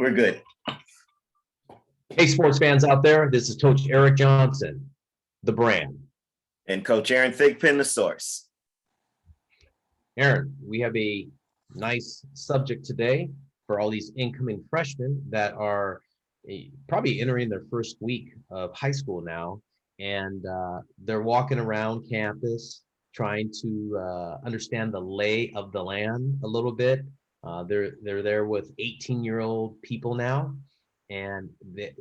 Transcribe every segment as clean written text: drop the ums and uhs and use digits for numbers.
We're good. Hey, sports fans out there, this is Coach Eric Johnson, the brand. And Coach Aaron Thigpen, the source. Aaron, we have a nice subject today for all these incoming freshmen that are probably entering their first week of high school now. And they're walking around campus trying to understand the lay of the land a little bit. They're there with 18-year-old people now, and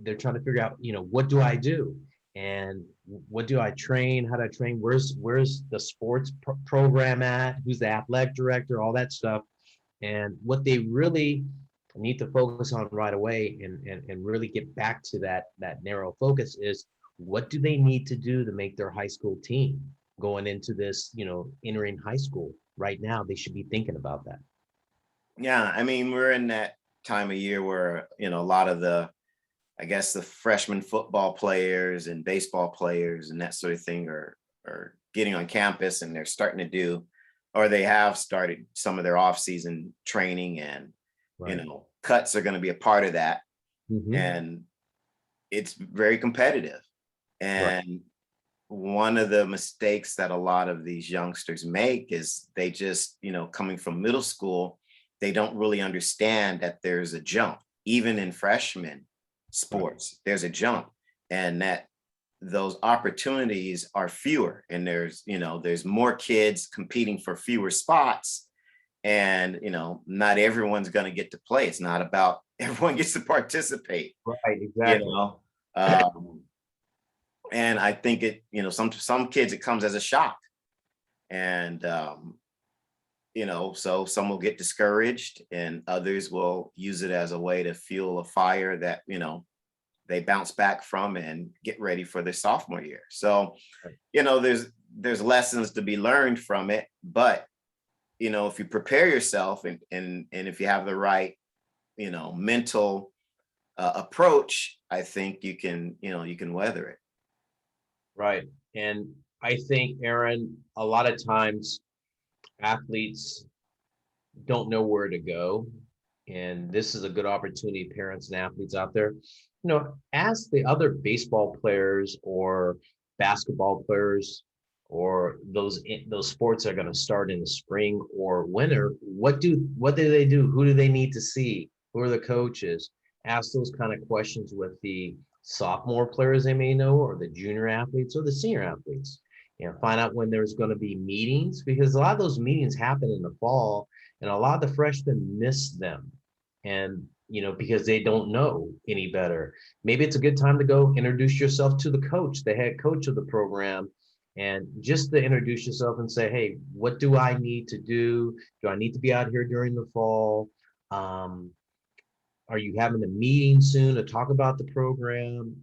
they're trying to figure out, what do I do? And what do I train? How do I train? Where's the sports program at? Who's the athletic director? All that stuff. And what they really need to focus on right away and really get back to that narrow focus is, what do they need to do to make their high school team going into this, entering high school right now? They should be thinking about that. Yeah, I mean, we're in that time of year where, a lot of the freshman football players and baseball players and that sort of thing are getting on campus, and they're starting to do, or they have started some of their off-season training, and, Right. Cuts are going to be a part of that. Mm-hmm. And it's very competitive. And Right. one of the mistakes that a lot of these youngsters make is they just, coming from middle school, they don't really understand that there's a jump. Even in freshman sports, there's a jump, and that those opportunities are fewer, and there's more kids competing for fewer spots, and not everyone's going to get to play. It's not about everyone gets to participate. Right, exactly. And I think it, some kids, it comes as a shock, and so some will get discouraged, and others will use it as a way to fuel a fire that, they bounce back from and get ready for their sophomore year. So, there's lessons to be learned from it, but, if you prepare yourself and if you have the right, mental approach, I think you can weather it. Right. And I think, Aaron, a lot of times athletes don't know where to go. And this is a good opportunity, parents and athletes out there, ask the other baseball players or basketball players or those sports that are going to start in the spring or winter. What do they do? Who do they need to see? Who are the coaches? Ask those kind of questions with the sophomore players they may know, or the junior athletes or the senior athletes. Find out when there's going to be meetings, because a lot of those meetings happen in the fall, and a lot of the freshmen miss them. And, because they don't know any better. Maybe it's a good time to go introduce yourself to the coach, the head coach of the program, and just to introduce yourself and say, hey, what do I need to do? Do I need to be out here during the fall? Are you having a meeting soon to talk about the program?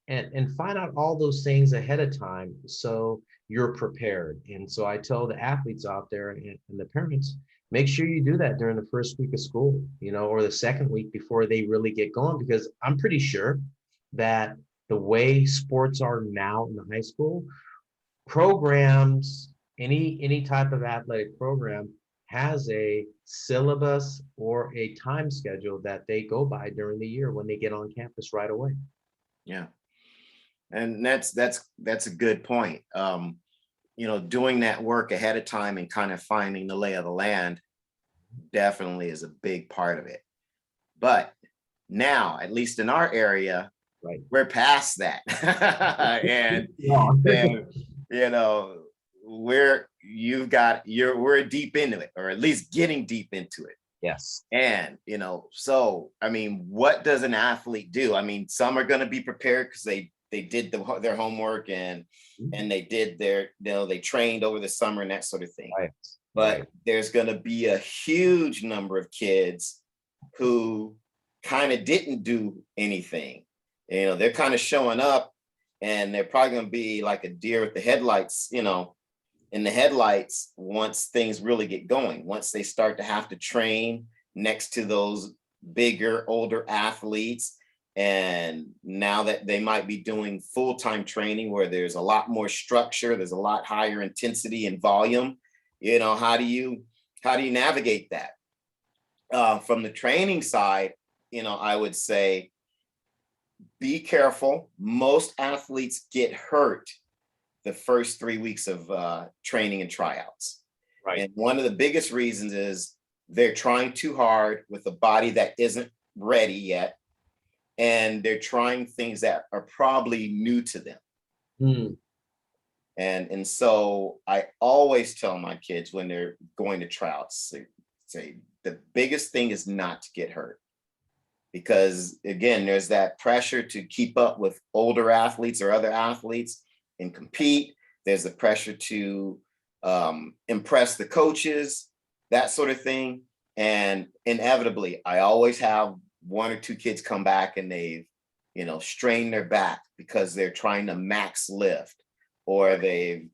And find out all those things ahead of time so you're prepared. And so I tell the athletes out there and the parents, make sure you do that during the first week of school, or the second week before they really get going, because I'm pretty sure that the way sports are now in the high school programs, any type of athletic program has a syllabus or a time schedule that they go by during the year when they get on campus right away. Yeah. And that's a good point. Doing that work ahead of time and kind of finding the lay of the land definitely is a big part of it. But now, at least in our area, right, we're past that. and we're deep into it, or at least getting deep into it. Yes. And, so, I mean, what does an athlete do? I mean, some are going to be prepared because they did their homework and they did they trained over the summer and that sort of thing. Right. But there's going to be a huge number of kids who kind of didn't do anything. They're kind of showing up, and they're probably going to be like a deer with the headlights, in the headlights once things really get going, once they start to have to train next to those bigger, older athletes. And now that they might be doing full-time training where there's a lot more structure, there's a lot higher intensity and volume, how do you navigate that? From the training side, I would say be careful. Most athletes get hurt the first 3 weeks of training and tryouts. Right. And one of the biggest reasons is they're trying too hard with a body that isn't ready yet. And they're trying things that are probably new to them. Hmm. And so I always tell my kids when they're going to tryouts, say the biggest thing is not to get hurt. Because again, there's that pressure to keep up with older athletes or other athletes and compete. There's the pressure to impress the coaches, that sort of thing. And inevitably, I always have one or two kids come back and they've, strained their back because they're trying to max lift, or they've,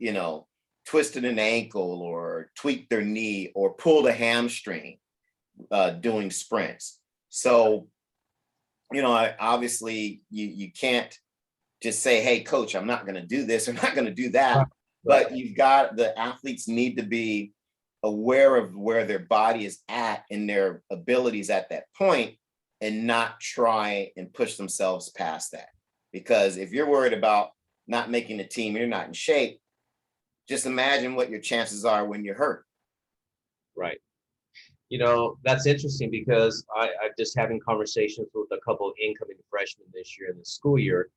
twisted an ankle or tweaked their knee or pulled a hamstring doing sprints. So, obviously you can't just say, hey, coach, I'm not going to do this, I'm not going to do that. Right. But the athletes need to be aware of where their body is at and their abilities at that point, and not try and push themselves past that. Because if you're worried about not making the team, you're not in shape, just imagine what your chances are when you're hurt. Right. That's interesting because I'm just having conversations with a couple of incoming freshmen this year in the school year.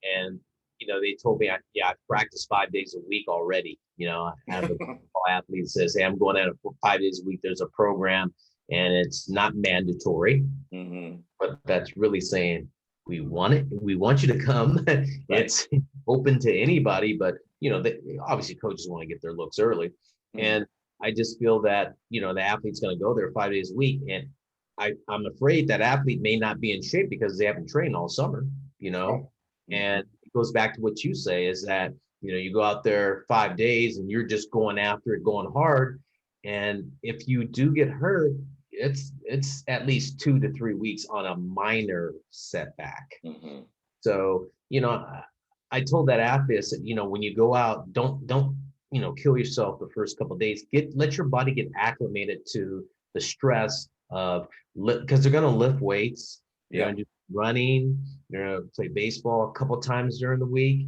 And, they told me, I practice 5 days a week already. I have a athlete says, hey, I'm going out for 5 days a week. There's a program and it's not mandatory, but that's really saying we want it. We want you to come. Right. It's open to anybody, but, obviously coaches want to get their looks early. And I just feel that, the athlete's going to go there 5 days a week. And I'm afraid that athlete may not be in shape because they haven't trained all summer, and it goes back to what you say is that, you go out there 5 days and you're just going after it, going hard. And if you do get hurt, it's at least 2 to 3 weeks on a minor setback. So, I told that athlete, I said, when you go out, don't kill yourself the first couple of days. Let your body get acclimated to the stress of, because they're going to lift weights. They're going to do running. They're going to play baseball a couple of times during the week.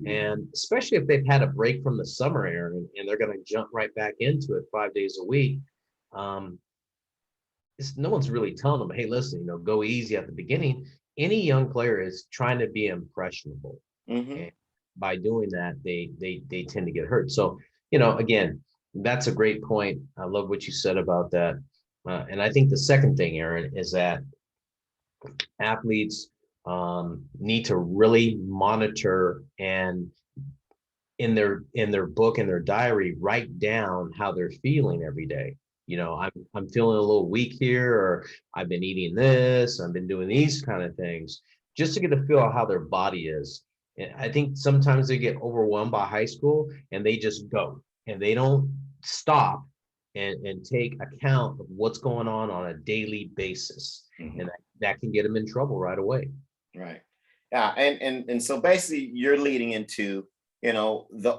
And especially if they've had a break from the summer, Aaron, and they're going to jump right back into it 5 days a week. No one's really telling them, hey, listen, go easy at the beginning. Any young player is trying to be impressionable. And by doing that, they tend to get hurt. So, again, that's a great point. I love what you said about that. And I think the second thing, Aaron, is that athletes need to really monitor and in their book, in their diary, write down how they're feeling every day. I'm feeling a little weak here, or I've been eating this, I've been doing these kind of things, just to get a feel of how their body is. And I think sometimes they get overwhelmed by high school and they just go and they don't stop and take account of what's going on a daily basis. And that can get them in trouble right away. Right. Yeah. And so basically you're leading into, the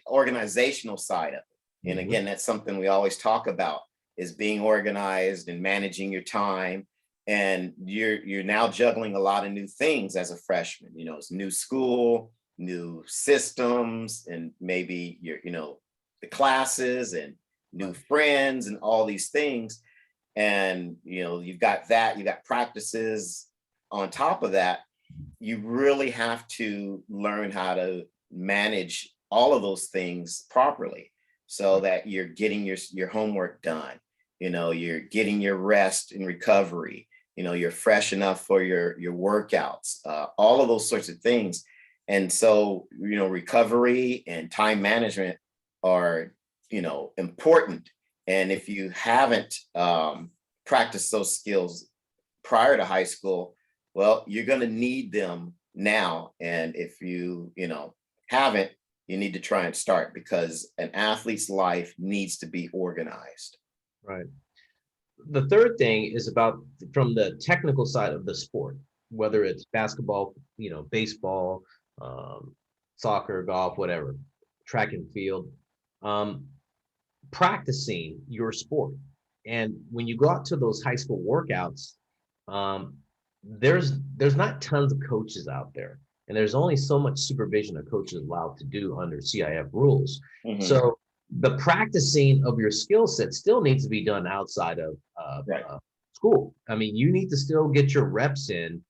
organizational side of it. And again, that's something we always talk about, is being organized and managing your time. And you're now juggling a lot of new things as a freshman. It's new school, new systems, and maybe the classes and new friends and all these things. And you've got practices on top of that. You really have to learn how to manage all of those things properly, so that you're getting your homework done. You're getting your rest and recovery. You're fresh enough for your workouts, all of those sorts of things. And so, recovery and time management are, important. And if you haven't practiced those skills prior to high school, well, you're going to need them now. And if you, haven't, you need to try and start, because an athlete's life needs to be organized. Right. The third thing is about from the technical side of the sport, whether it's basketball, baseball, soccer, golf, whatever, track and field, practicing your sport. And when you go out to those high school workouts, um, there's not tons of coaches out there, and there's only so much supervision a coach is allowed to do under CIF rules. Mhm. So the practicing of your skill set still needs to be done outside of Right. school. I mean, you need to still get your reps in,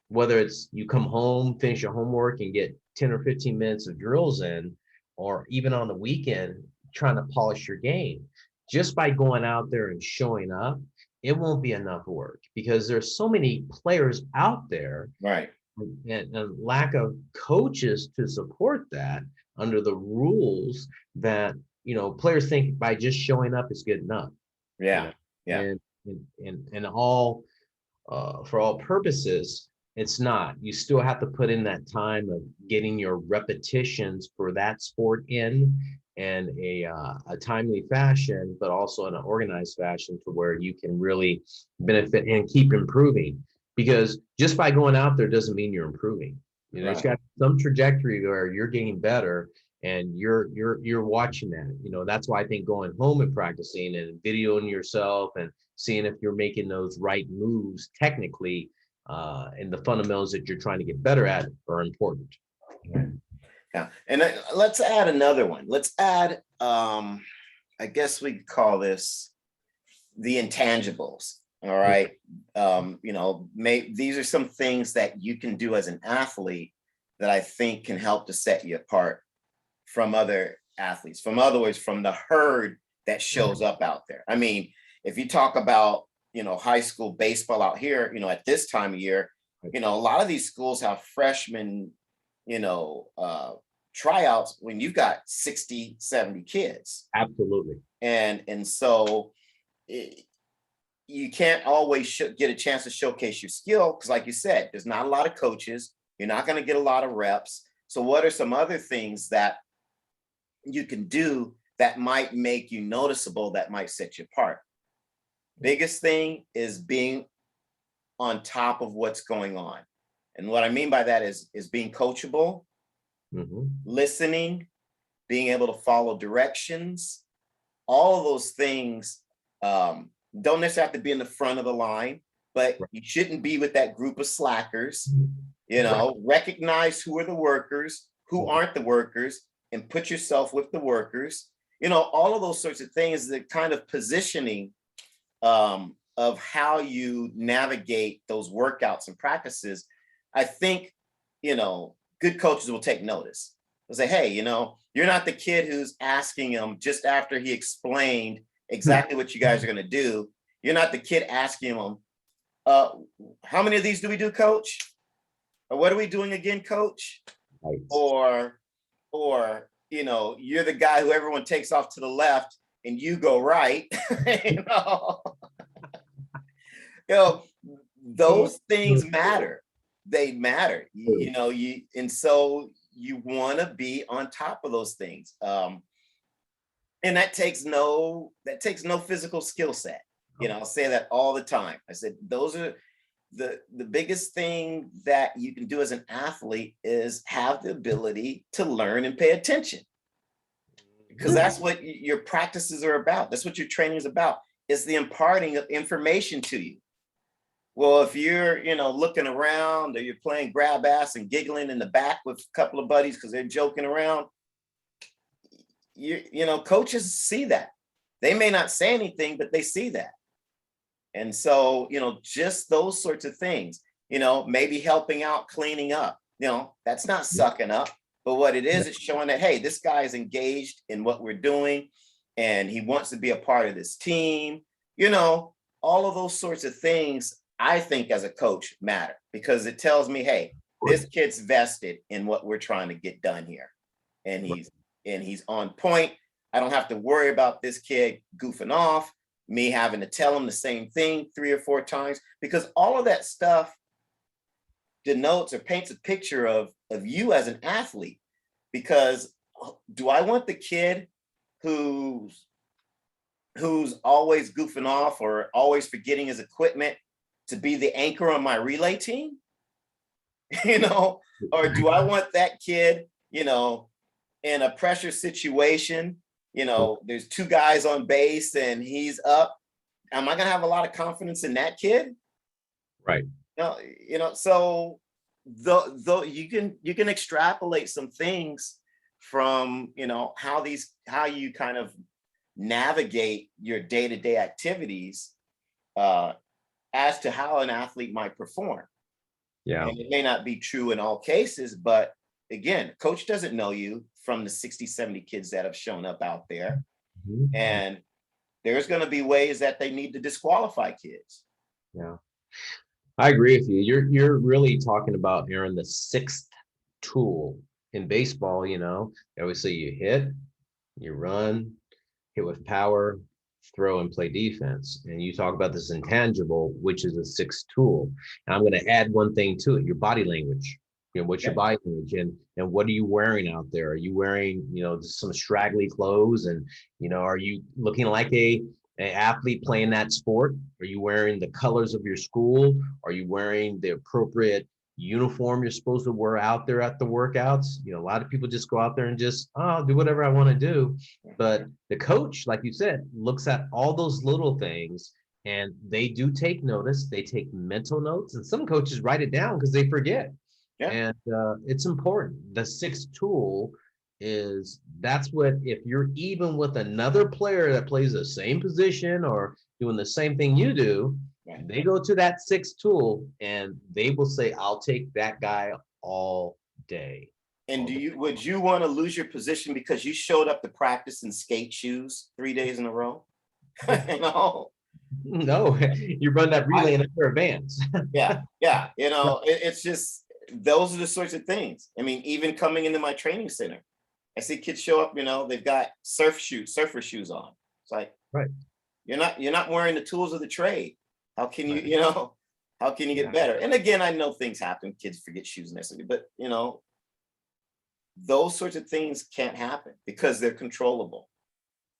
whether it's you come home, finish your homework, and get 10 or 15 minutes of drills in, or even on the weekend, trying to polish your game. Just by going out there and showing up, it won't be enough work because there's so many players out there, Right. and lack of coaches to support that under the rules, that players think by just showing up is good enough, you Yeah. know Yeah. and all, for all purposes, it's not. You still have to put in that time of getting your repetitions for that sport in, and a timely fashion, but also in an organized fashion to where you can really benefit and keep improving. Because just by going out there doesn't mean you're improving. It's Right. got some trajectory where you're getting better, and you're watching that. That's why I think going home and practicing and videoing yourself and seeing if you're making those right moves technically, and the fundamentals that you're trying to get better at are important. Right. Yeah. And let's add another one. Let's add, I guess we could call this the intangibles. All right. These are some things that you can do as an athlete that I think can help to set you apart from other athletes, from other words, from the herd that shows up out there. I mean, if you talk about, high school baseball out here, at this time of year, a lot of these schools have freshmen, you know, uh, tryouts when you've got 60, 70 kids. Absolutely. And so it, you can't always get a chance to showcase your skill because, like you said, there's not a lot of coaches. You're not going to get a lot of reps. So, what are some other things that you can do that might make you noticeable, that might set you apart? Biggest thing is being on top of what's going on. And what I mean by that is being coachable, listening, being able to follow directions. All of those things don't necessarily have to be in the front of the line, but you shouldn't be with that group of slackers. Recognize who are the workers, who aren't the workers, and put yourself with the workers. All of those sorts of things, the kind of positioning of how you navigate those workouts and practices. I think, good coaches will take notice. They'll say, hey, you're not the kid who's asking him just after he explained exactly what you guys are going to do. You're not the kid asking him, how many of these do we do, coach? Or what are we doing again, coach? Right. Or, you're the guy who everyone takes off to the left and you go right. you know, those things matter. They matter. And so you want to be on top of those things. And that takes no physical skill set. I'll say that all the time. I said those are the biggest thing that you can do as an athlete is have the ability to learn and pay attention, because that's what your practices are about. That's what your training is about. It's the imparting of information to you. Well, if you're, looking around, or you're playing grab ass and giggling in the back with a couple of buddies because they're joking around, coaches see that. They may not say anything, but they see that. And so, just those sorts of things, maybe helping out, cleaning up, that's not sucking up. But what it is, it's showing that, hey, this guy is engaged in what we're doing and he wants to be a part of this team. All of those sorts of things, I think as a coach matter, because it tells me, hey, this kid's vested in what we're trying to get done here. And he's on point. I don't have to worry about this kid goofing off, me having to tell him the same thing 3 or 4 times, because all of that stuff denotes or paints a picture of you as an athlete. Because do I want the kid who's always goofing off or always forgetting his equipment to be the anchor on my relay team? Or do I want that kid, in a pressure situation, there's 2 guys on base and he's up. Am I going to have a lot of confidence in that kid? Right. So though you can extrapolate some things from how you kind of navigate your day-to-day activities uh, as to how an athlete might perform. Yeah. And it may not be true in all cases, but again, coach doesn't know you from the 60, 70 kids that have shown up out there. Mhm. And there's going to be ways that they need to disqualify kids. Yeah. I agree with you. You're really talking about, Aaron, the sixth tool in baseball. They always say you hit, you run, hit with power, throw, and play defense. And you talk about this intangible, which is a sixth tool. And I'm going to add one thing to it: your body language. What's your Yeah. body language, and what are you wearing out there? Are you wearing, some straggly clothes, and are you looking like a athlete playing that sport? Are you wearing the colors of your school? Are you wearing the appropriate uniform you're supposed to wear out there at the workouts? A lot of people just go out there and just, oh, do whatever I want to do. But the coach, like you said, looks at all those little things, and they do take notice. They take mental notes, and some coaches write it down because they forget. Yeah. And it's important. The sixth tool that's what, if you're even with another player that plays the same position or doing the same thing you do, Right. they go to that sixth tool and they will say, I'll take that guy all day. And would you want to lose your position because you showed up to practice in skate shoes 3 days in a row? No, you run that relay in a pair of Vans. Yeah. It's just, those are the sorts of things. I mean, even coming into my training center, I see kids show up, they've got surfer shoes on. It's like, right. You're not wearing the tools of the trade. How can you, Right. how can you get better? And again, I know things happen. Kids forget shoes necessarily, but those sorts of things can't happen because they're controllable.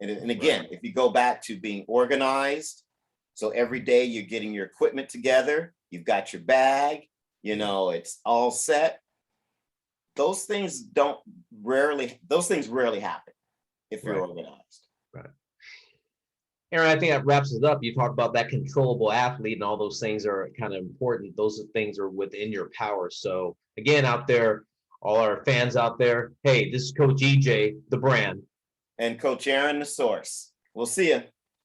And again, if you go back to being organized, so every day you're getting your equipment together, you've got your bag, it's all set. Those things rarely happen if you're Right. organized. Right. Aaron, I think that wraps it up. You talked about that controllable athlete, and all those things are kind of important. Those things are within your power. So again, out there, all our fans out there, hey, this is Coach EJ, the brand. And Coach Aaron, the source. We'll see you.